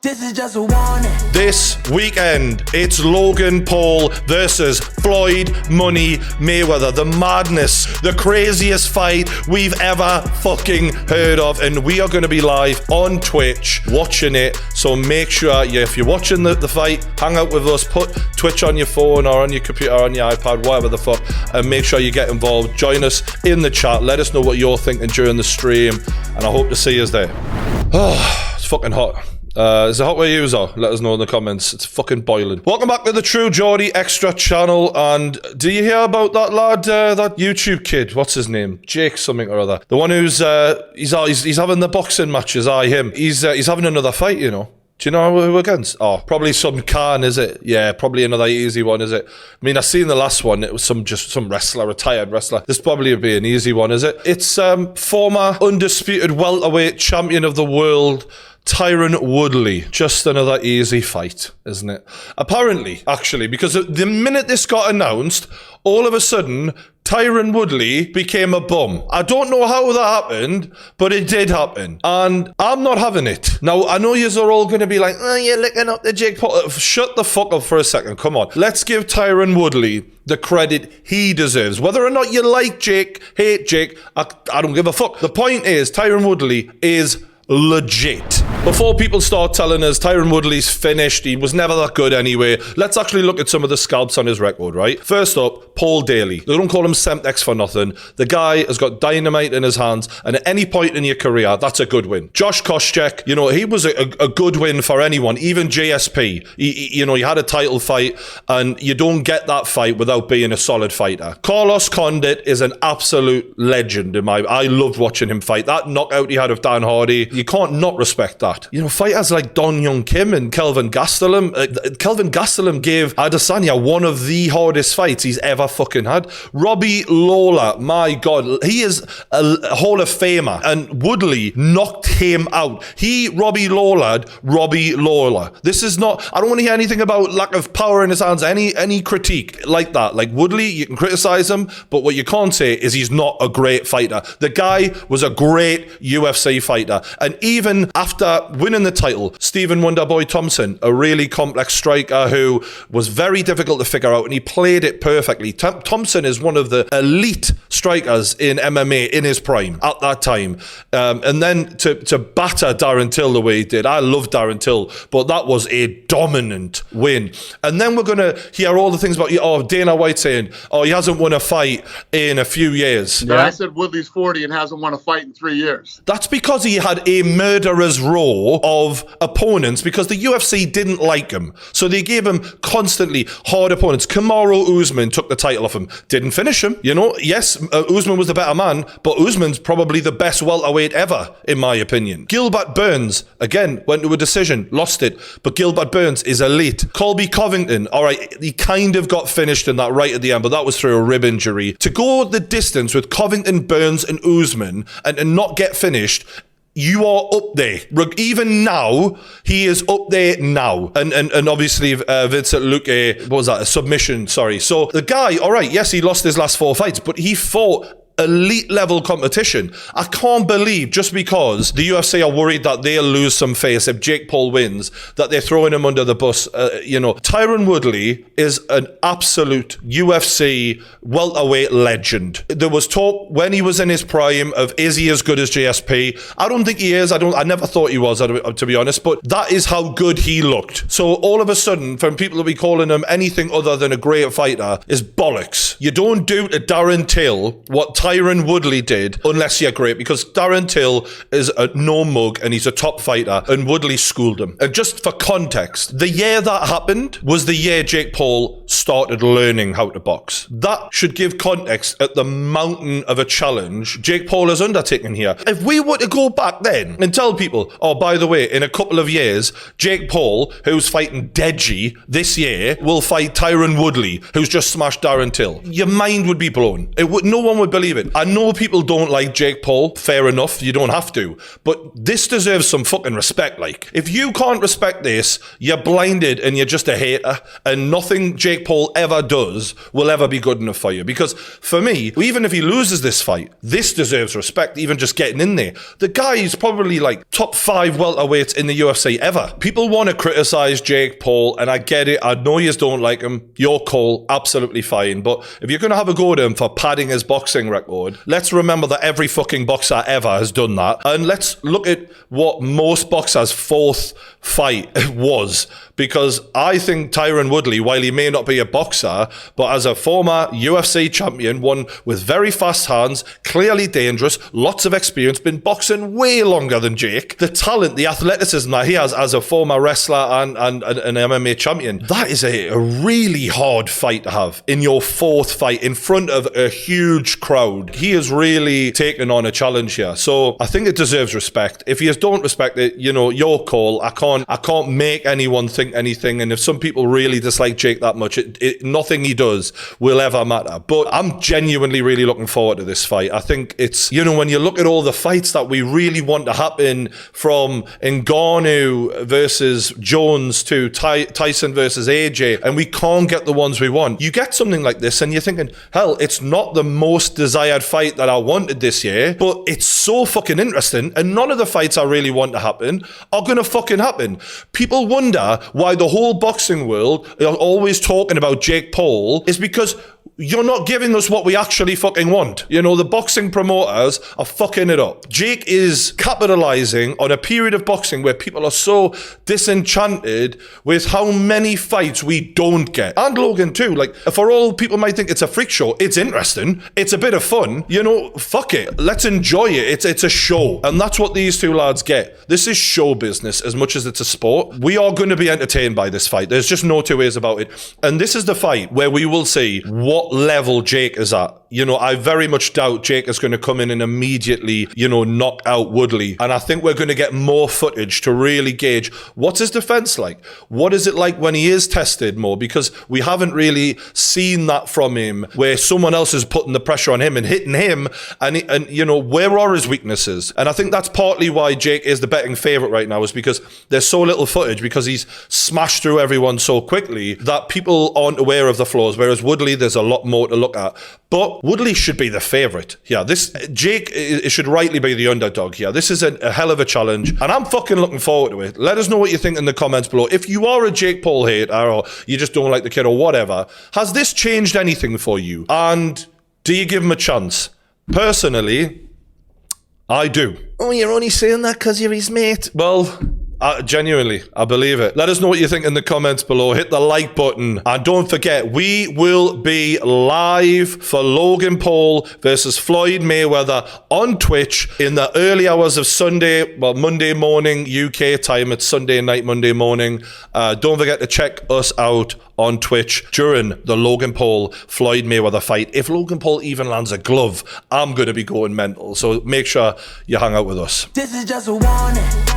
This is just a warning. This weekend, it's Logan Paul versus Floyd Money Mayweather. The madness, the craziest fight we've ever fucking heard of. And we are going to be live on Twitch watching it. So make sure, if you're watching the fight, hang out with us. Put Twitch on your phone or on your computer or on your iPad, whatever the fuck. And make sure you get involved. Join us in the chat. Let us know what you're thinking during the stream. And I hope to see you there. Oh, it's fucking hot. Is it hot where you are? Let us know in the comments. It's fucking boiling. Welcome back to the True Geordie Extra channel. And do you hear about that lad, that YouTube kid? What's his name? Jake something or other. The one who's he's having the boxing matches. Him. He's having another fight. You know. Do you know who against? Oh, probably some Khan, is it? Yeah, probably another easy one, is it? I mean, I seen the last one. It was some wrestler, retired wrestler. This probably would be an easy one, is it? It's former undisputed welterweight champion of the world, Tyron Woodley. Just another easy fight, isn't it? Apparently, actually, because the minute this got announced, all of a sudden, Tyron Woodley became a bum. I don't know how that happened, but it did happen. And I'm not having it. Now, I know yous are all going to be like, oh, you're licking up the Jake Paul. Shut the fuck up for a second. Come on. Let's give Tyron Woodley the credit he deserves. Whether or not you like Jake, hate Jake, I don't give a fuck. The point is, Tyron Woodley is legit. Before people start telling us Tyron Woodley's finished, he was never that good anyway, let's actually look at some of the scalps on his record, right? First up, Paul Daly. They don't call him Semtex for nothing. The guy has got dynamite in his hands, and at any point in your career, that's a good win. Josh Koscheck, he was a good win for anyone, even JSP. He had a title fight, and you don't get that fight without being a solid fighter. Carlos Condit is an absolute legend I loved watching him fight. That knockout he had of Dan Hardy, you can't not respect that. Fighters like Don Young Kim and Kelvin Gastelum. Kelvin Gastelum gave Adesanya one of the hardest fights he's ever fucking had. Robbie Lawler, my God, he is a Hall of Famer, and Woodley knocked him out. Robbie Lawler. This is not, I don't want to hear anything about lack of power in his hands, any critique like that. Like Woodley, you can criticize him, but what you can't say is he's not a great fighter. The guy was a great UFC fighter. And even after winning the title, Stephen Wonderboy Thompson, a really complex striker who was very difficult to figure out, and he played it perfectly. Thompson is one of the elite strikers in MMA in his prime at that time. And then to batter Darren Till the way he did, I love Darren Till, but that was a dominant win. And then we're going to hear all the things about, Dana White saying, he hasn't won a fight in a few years. Yeah, I said Woodley's 40 and hasn't won a fight in 3 years. That's because he had a murderer's row of opponents because the UFC didn't like him. So they gave him constantly hard opponents. Kamaru Usman took the title off him. Didn't finish him. Yes, Usman was the better man, but Usman's probably the best welterweight ever, in my opinion. Gilbert Burns, again, went to a decision, lost it, but Gilbert Burns is elite. Colby Covington, all right, he kind of got finished in that right at the end, but that was through a rib injury. To go the distance with Covington, Burns, and Usman and not get finished, you are up there. Even now, he is up there now. And obviously, Vincent Luque, what was that? A submission, sorry. So the guy, all right, yes, he lost his last 4 fights, but he fought elite level competition. I can't believe just because the UFC are worried that they'll lose some face if Jake Paul wins, that they're throwing him under the bus. Tyron Woodley is an absolute UFC welterweight legend. There was talk when he was in his prime of, is he as good as JSP? I don't think he is. I never thought he was, to be honest, but that is how good he looked. So all of a sudden, from people to be calling him anything other than a great fighter is bollocks. You don't do to Darren Till what Tyron Woodley did unless you're great, because Darren Till is a no mug and he's a top fighter, and Woodley schooled him. And just for context, the year that happened was the year Jake Paul started learning how to box. That should give context at the mountain of a challenge Jake Paul has undertaken here. If we were to go back then and tell people, by the way, in a couple of years, Jake Paul, who's fighting Deji this year, will fight Tyron Woodley, who's just smashed Darren Till, your mind would be blown. No one would believe it. I know people don't like Jake Paul. Fair enough. You don't have to. But this deserves some fucking respect. Like, if you can't respect this, you're blinded and you're just a hater. And nothing Jake Jake Paul ever does will ever be good enough for you. Because for me, even if he loses this fight, this deserves respect, even just getting in there. The guy is probably like top 5 welterweights in the UFC ever. People want to criticize Jake Paul, and I get it. I know you don't like him. Your call, absolutely fine. But if you're going to have a go at him for padding his boxing record, let's remember that every fucking boxer ever has done that. And let's look at what most boxers' 4th fight was. Because I think Tyron Woodley, while he may not be a boxer, but as a former UFC champion, one with very fast hands, clearly dangerous, lots of experience, been boxing way longer than Jake. The talent, the athleticism that he has as a former wrestler and an MMA champion, that is a really hard fight to have in your 4th fight in front of a huge crowd. He has really taken on a challenge here. So I think it deserves respect. If you don't respect it, you know, your call. I can't make anyone think anything, and if some people really dislike Jake that much, nothing he does will ever matter. But I'm genuinely really looking forward to this fight. I think it's, you know, when you look at all the fights that we really want to happen, from Ngannou versus Jones to Tyson versus AJ, and we can't get the ones we want, you get something like this and you're thinking, hell, it's not the most desired fight that I wanted this year, but it's so fucking interesting, and none of the fights I really want to happen are gonna fucking happen. People wonder why the whole boxing world are always talking about Jake Paul, is because you're not giving us what we actually fucking want. You know, the boxing promoters are fucking it up. Jake is capitalizing on a period of boxing where people are so disenchanted with how many fights we don't get. And Logan too. Like, for all people might think it's a freak show, it's interesting. It's a bit of fun. You know, fuck it. Let's enjoy it. It's a show. And that's what these two lads get. This is show business as much as it's a sport. We are going to be entertained by this fight. There's just no two ways about it. And this is the fight where we will see what level Jake is at. You know, I very much doubt Jake is going to come in and immediately, you know, knock out Woodley. And I think we're going to get more footage to really gauge what's his defense like. What is it like when he is tested more? Because we haven't really seen that from him, where someone else is putting the pressure on him and hitting him. And you know, where are his weaknesses? And I think that's partly why Jake is the betting favorite right now, is because there's so little footage, because he's smashed through everyone so quickly that people aren't aware of the flaws. Whereas Woodley, there's a lot more to look at. But Woodley should be the favourite here. Jake should rightly be the underdog here. This is a hell of a challenge, and I'm fucking looking forward to it. Let us know what you think in the comments below. If you are a Jake Paul hater, or you just don't like the kid, or whatever, has this changed anything for you? And do you give him a chance? Personally, I do. Oh, you're only saying that because you're his mate? Well, genuinely, I believe it. Let us know what you think in the comments below. Hit the like button. And don't forget, we will be live for Logan Paul versus Floyd Mayweather on Twitch in the early hours of Monday morning UK time. It's Sunday night, Monday morning. Don't forget to check us out on Twitch during the Logan Paul Floyd Mayweather fight. If Logan Paul even lands a glove, I'm going to be going mental. So make sure you hang out with us. This is just a warning.